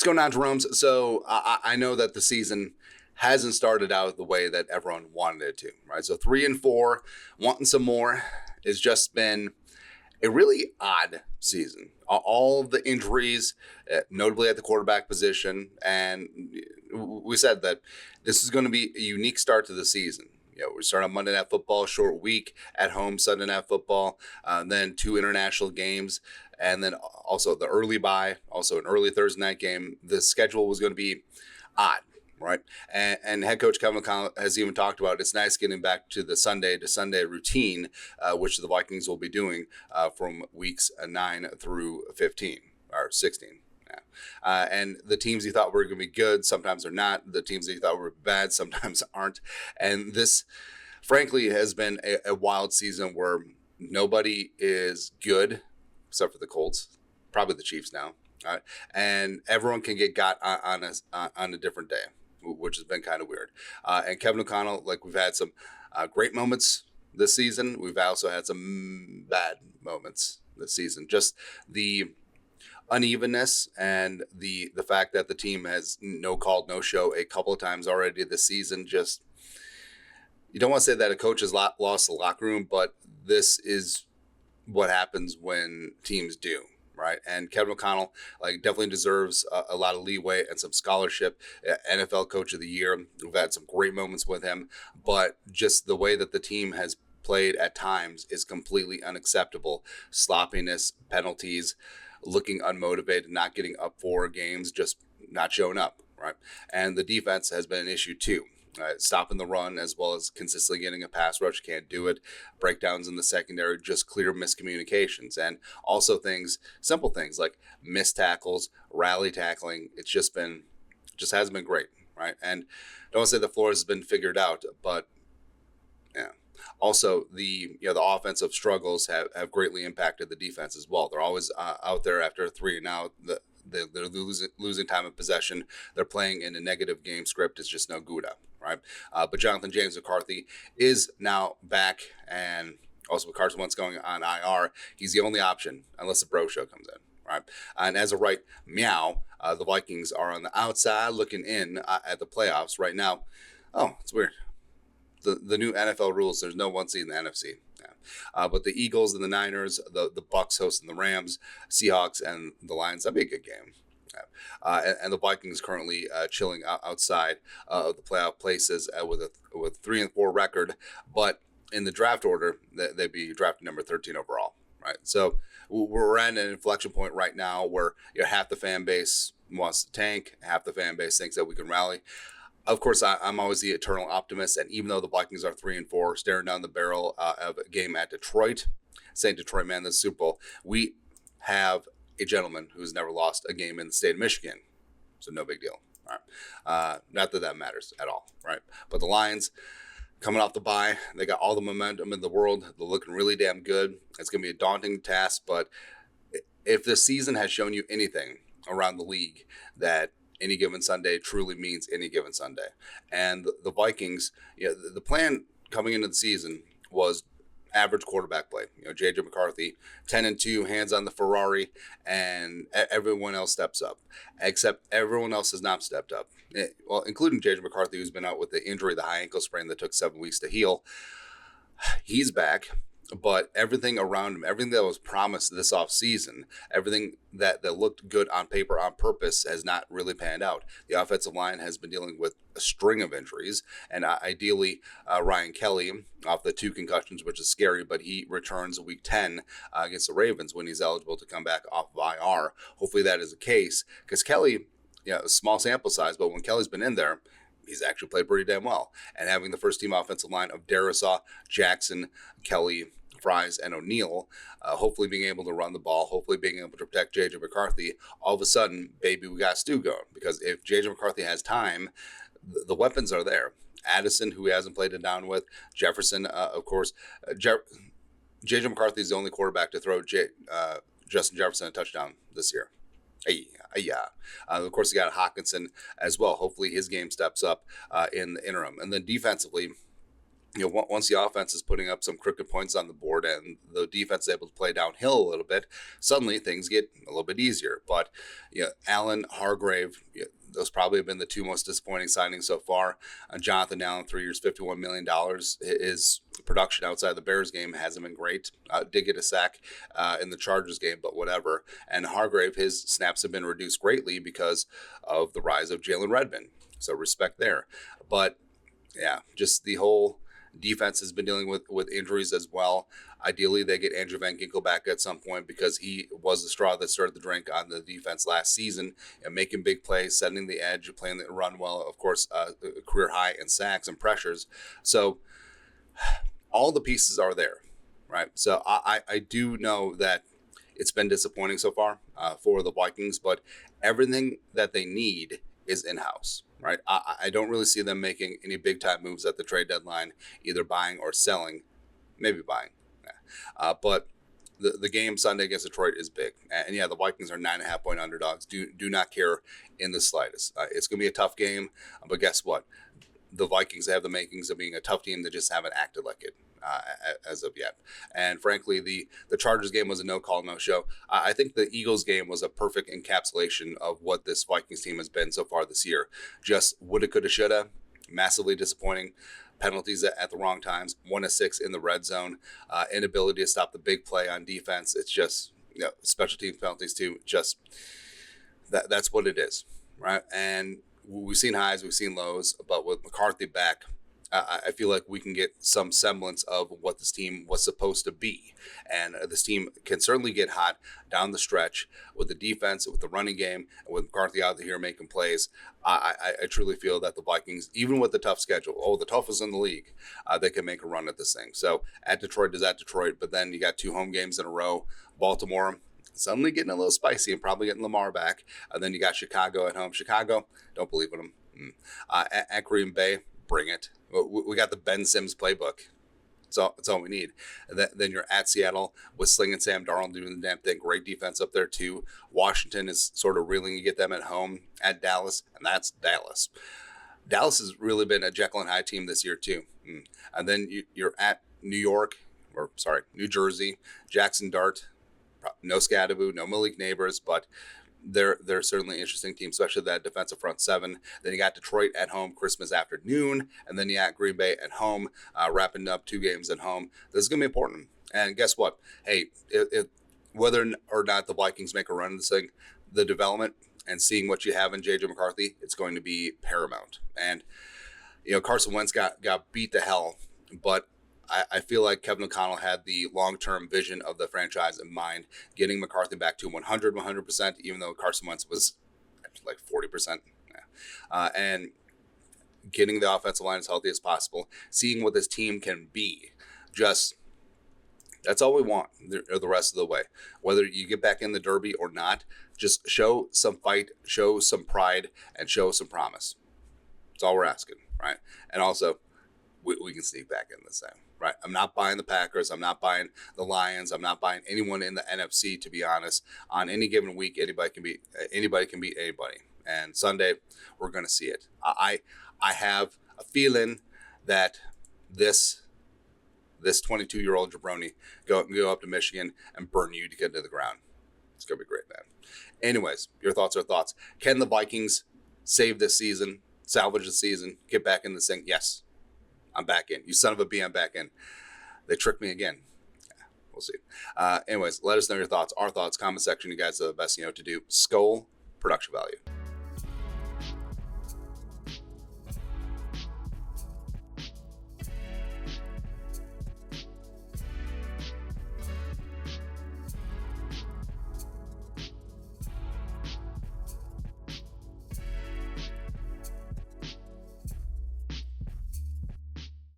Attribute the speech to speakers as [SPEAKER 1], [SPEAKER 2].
[SPEAKER 1] going on, Jerome's? So I know that the season hasn't started out the way that everyone wanted it to, right? So 3-4, wanting some more. It's just been a really odd season. All of the injuries, notably at the quarterback position, and we said that this is going to be a unique start to the season. We start on Monday Night Football, short week at home, Sunday Night Football, then 2 international games, and then also the early bye, also an early Thursday night game. The schedule was going to be odd, right? And head coach Kevin O'Connell has even talked about it's nice getting back to the Sunday routine, which the Vikings will be doing from weeks 9 through 15 or 16. And the teams you thought were going to be good, sometimes are not. The teams that you thought were bad, sometimes aren't. And this, frankly, has been a wild season where nobody is good, except for the Colts, probably the Chiefs now. And everyone can get got on a different day, which has been kind of weird. And Kevin O'Connell, we've had some great moments this season. We've also had some bad moments this season. Just the unevenness and the fact that the team has no call, no show a couple of times already this season. Just, you don't want to say that a coach has lost the locker room, but this is what happens when teams do, right? And Kevin O'Connell definitely deserves a lot of leeway and some scholarship. NFL Coach of the Year. We've had some great moments with him, but just the way that the team has played at times is completely unacceptable. Sloppiness, penalties, looking unmotivated, not getting up for games, just not showing up, right? And the defense has been an issue too. Stopping the run as well as consistently getting a pass rush, can't do it. Breakdowns in the secondary, just clear miscommunications. And also simple things like missed tackles, rally tackling. It just hasn't been great, right? And don't want to say the floor has been figured out, but yeah. Also, the offensive struggles have greatly impacted the defense as well. They're always out there after 3 and out. They're losing time of possession. They're playing in a negative game script. It's just no Gouda, right? But Jonathan James McCarthy is now back, and also with Carson Wentz going on IR, he's the only option unless the Bro Show comes in, right? And as of right meow, the Vikings are on the outside looking in at the playoffs right now. Oh, it's weird. The new NFL rules, there's no 1 seed in the NFC. Yeah. But the Eagles and the Niners, the Bucks hosting the Rams, Seahawks, and the Lions, that'd be a good game. Yeah. And the Vikings currently chilling outside of the playoff places with a 3-4 record. But in the draft order, they'd be drafted number 13 overall. Right. So we're at an inflection point right now where half the fan base wants to tank, half the fan base thinks that we can rally. Of course, I'm always the eternal optimist, and even though the Vikings are 3-4, staring down the barrel of a game at Detroit, saying Detroit, man, this Super Bowl, we have a gentleman who's never lost a game in the state of Michigan, so no big deal. All right, not that matters at all, right? But the Lions, coming off the bye, they got all the momentum in the world. They're looking really damn good. It's going to be a daunting task, but if this season has shown you anything around the league, that any given Sunday truly means any given Sunday. And the Vikings, the plan coming into the season was average quarterback play. J.J. McCarthy, 10-2, hands on the Ferrari, and everyone else steps up. Except everyone else has not stepped up. Well, including J.J. McCarthy, who's been out with the injury, the high ankle sprain that took 7 weeks to heal. He's back. But everything around him, everything that was promised this offseason, everything that looked good on paper on purpose has not really panned out. The offensive line has been dealing with a string of injuries, and ideally Ryan Kelly off the 2 concussions, which is scary, but he returns week 10 against the Ravens when he's eligible to come back off of IR. Hopefully that is the case, because Kelly, a small sample size, but when Kelly's been in there, he's actually played pretty damn well. And having the first team offensive line of Darisaw, Jackson, Kelly, Fries, and O'Neal, hopefully being able to run the ball, hopefully being able to protect J.J. McCarthy, all of a sudden, baby, we got Stu going. Because if J.J. McCarthy has time, the weapons are there. Addison, who he hasn't played it down with, Jefferson, of course. J.J. McCarthy is the only quarterback to throw Justin Jefferson a touchdown this year. Yeah. Of course, you got Hawkinson as well. Hopefully his game steps up in the interim. And then defensively, Once the offense is putting up some crooked points on the board and the defense is able to play downhill a little bit, suddenly things get a little bit easier. But Allen, Hargrave, those probably have been the two most disappointing signings so far. Jonathan Allen, 3 years, $51 million. His production outside the Bears game hasn't been great. Did get a sack in the Chargers game, but whatever. And Hargrave, his snaps have been reduced greatly because of the rise of Jalen Redmond. So respect there. But yeah, just the whole defense has been dealing with injuries as well. Ideally, they get Andrew Van Ginkel back at some point because he was the straw that started the drink on the defense last season, and making big plays, setting the edge, playing the run well, of course, career high in sacks and pressures. So all the pieces are there, right? So I do know that it's been disappointing so far for the Vikings, but everything that they need is in-house. Right, I don't really see them making any big-time moves at the trade deadline, either buying or selling, maybe buying. But the game Sunday against Detroit is big, and yeah, the Vikings are 9.5-point underdogs. Do not care in the slightest. It's going to be a tough game, but guess what? The Vikings have the makings of being a tough team that just haven't acted like it as of yet. And frankly, the Chargers game was a no-call, no-show. I think the Eagles game was a perfect encapsulation of what this Vikings team has been so far this year. Just woulda, coulda, shoulda, massively disappointing. Penalties at the wrong times, 1 of 6 in the red zone, inability to stop the big play on defense. It's just, special teams penalties too. Just that's what it is, right? And we've seen highs, we've seen lows, but with McCarthy back, I feel like we can get some semblance of what this team was supposed to be. And this team can certainly get hot down the stretch with the defense, with the running game, and with McCarthy out here making plays. I truly feel that the Vikings, even with the tough schedule, the toughest in the league, they can make a run at this thing. So at Detroit is at Detroit, but then you got 2 home games in a row. Baltimore, suddenly getting a little spicy and probably getting Lamar back. Then you got Chicago at home. Chicago, don't believe in them. At Green Bay, bring it. We got the Ben Sims playbook. That's all we need. And then you're at Seattle with Sling and Sam Darnold doing the damn thing. Great defense up there, too. Washington is sort of reeling. You get them at home at Dallas, and that's Dallas. Dallas has really been a Jekyll and Hyde team this year, too. And then you're at New Jersey, Jackson Dart. No Scadaboo, no Malik Neighbors, but they're certainly an interesting team, especially that defensive front 7. Then you got Detroit at home Christmas afternoon, and then you got Green Bay at home, wrapping up 2 games at home. This is going to be important. And guess what? Hey, whether or not the Vikings make a run of this thing, the development and seeing what you have in J.J. McCarthy, it's going to be paramount. And, Carson Wentz got beat to hell, but I feel like Kevin O'Connell had the long-term vision of the franchise in mind, getting McCarthy back to 100%, even though Carson Wentz was like 40%. And getting the offensive line as healthy as possible, seeing what this team can be. That's all we want the rest of the way. Whether you get back in the Derby or not, just show some fight, show some pride, and show some promise. That's all we're asking, right? And also, we can sneak back in this thing. Right, I'm not buying the Packers. I'm not buying the Lions. I'm not buying anyone in the NFC. To be honest, on any given week, anybody can beat anybody. And Sunday, we're going to see it. I have a feeling that this 22-year-old jabroni go up to Michigan and burn you to get to the ground. It's going to be great, man. Anyways, your thoughts are thoughts. Can the Vikings save this season, salvage the season, get back in this thing? Yes. I'm back in. You son of a bee, I'm back in. They tricked me again. Yeah, we'll see. Anyways, let us know your thoughts. Our thoughts, comment section. You guys are the best you know what to do. Skull, production value.